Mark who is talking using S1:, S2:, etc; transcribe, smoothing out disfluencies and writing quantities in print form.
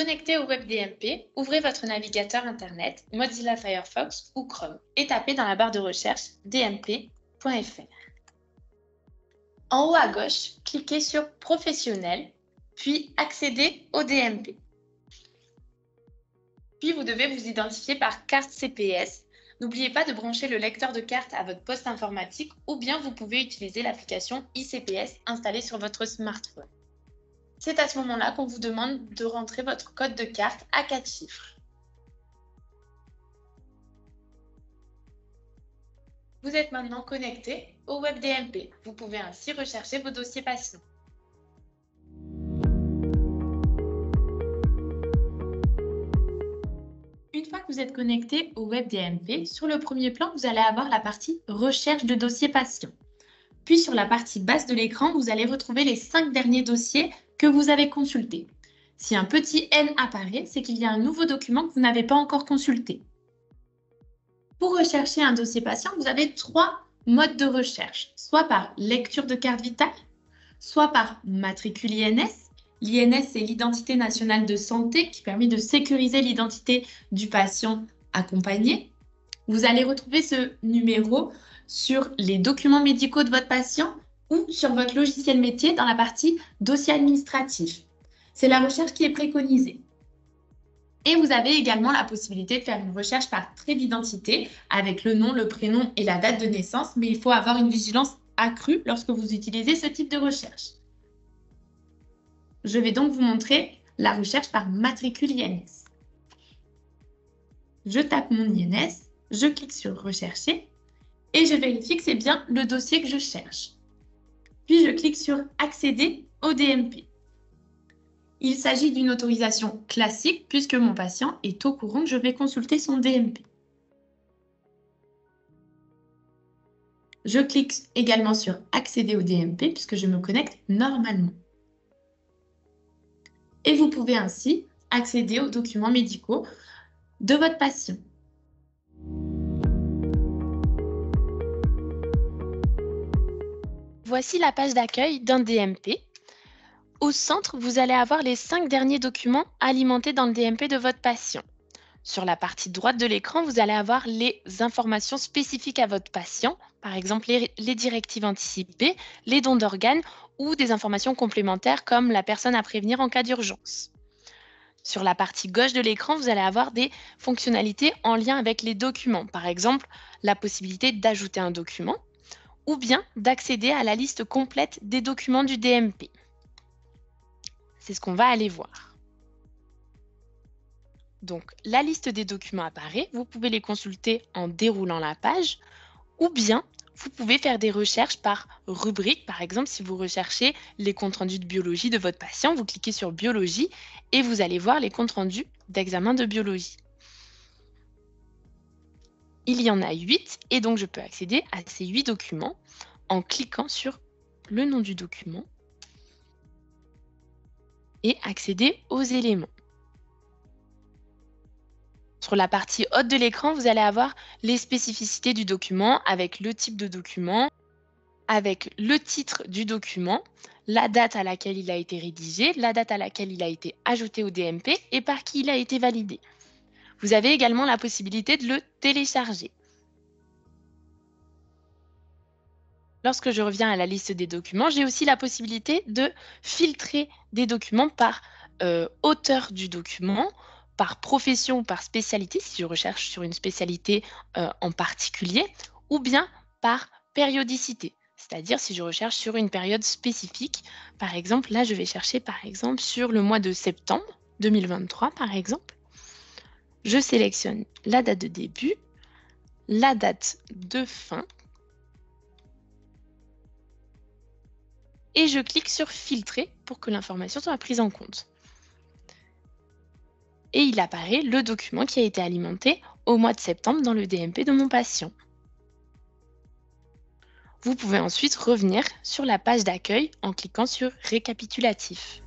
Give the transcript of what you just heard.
S1: connecter au WebDMP, ouvrez votre navigateur Internet, Mozilla Firefox ou Chrome et tapez dans la barre de recherche dmp.fr. En haut à gauche, cliquez sur Professionnel, puis Accéder au DMP. Puis vous devez vous identifier par carte CPS. N'oubliez pas de brancher le lecteur de carte à votre poste informatique ou bien vous pouvez utiliser l'application ICPS installée sur votre smartphone. C'est à ce moment-là qu'on vous demande de rentrer votre code de carte à 4 chiffres. Vous êtes maintenant connecté au WebDMP. Vous pouvez ainsi rechercher vos dossiers patients. Une fois que vous êtes connecté au WebDMP, sur le premier plan, vous allez avoir la partie Recherche de dossiers patients. Puis sur la partie basse de l'écran, vous allez retrouver les 5 derniers dossiers que vous avez consultés. Si un petit N apparaît, c'est qu'il y a un nouveau document que vous n'avez pas encore consulté. Pour rechercher un dossier patient, vous avez 3 modes de recherche, soit par lecture de carte vitale, soit par matricule INS. L'INS, c'est l'identité nationale de santé qui permet de sécuriser l'identité du patient accompagné. Vous allez retrouver ce numéro sur les documents médicaux de votre patient ou sur votre logiciel métier dans la partie dossier administratif. C'est la recherche qui est préconisée. Et vous avez également la possibilité de faire une recherche par trait d'identité avec le nom, le prénom et la date de naissance, mais il faut avoir une vigilance accrue lorsque vous utilisez ce type de recherche. Je vais donc vous montrer la recherche par matricule INS. Je tape mon INS, je clique sur « Rechercher » et je vérifie que c'est bien le dossier que je cherche. Puis je clique sur « Accéder au DMP ». Il s'agit d'une autorisation classique puisque mon patient est au courant que je vais consulter son DMP. Je clique également sur « Accéder au DMP » puisque je me connecte normalement. Et vous pouvez ainsi accéder aux documents médicaux de votre patient. Voici la page d'accueil d'un DMP. Au centre, vous allez avoir les 5 derniers documents alimentés dans le DMP de votre patient. Sur la partie droite de l'écran, vous allez avoir les informations spécifiques à votre patient, par exemple les directives anticipées, les dons d'organes ou des informations complémentaires comme la personne à prévenir en cas d'urgence. Sur la partie gauche de l'écran, vous allez avoir des fonctionnalités en lien avec les documents, par exemple la possibilité d'ajouter un document ou bien d'accéder à la liste complète des documents du DMP. C'est ce qu'on va aller voir. Donc, la liste des documents apparaît, vous pouvez les consulter en déroulant la page ou bien vous pouvez faire des recherches par rubrique. Par exemple, si vous recherchez les comptes rendus de biologie de votre patient, vous cliquez sur biologie et vous allez voir les comptes rendus d'examen de biologie. Il y en a 8 et donc je peux accéder à ces 8 documents en cliquant sur le nom du document et accéder aux éléments. Sur la partie haute de l'écran, vous allez avoir les spécificités du document avec le type de document, avec le titre du document, la date à laquelle il a été rédigé, la date à laquelle il a été ajouté au DMP et par qui il a été validé. Vous avez également la possibilité de le télécharger. Lorsque je reviens à la liste des documents, j'ai aussi la possibilité de filtrer des documents par auteur du document, par profession ou par spécialité, si je recherche sur une spécialité en particulier, ou bien par périodicité, c'est-à-dire si je recherche sur une période spécifique. Par exemple, là, je vais chercher par exemple sur le mois de septembre 2023, par exemple. Je sélectionne la date de début, la date de fin, et je clique sur « Filtrer » pour que l'information soit prise en compte. Et il apparaît le document qui a été alimenté au mois de septembre dans le DMP de mon patient. Vous pouvez ensuite revenir sur la page d'accueil en cliquant sur « Récapitulatif ».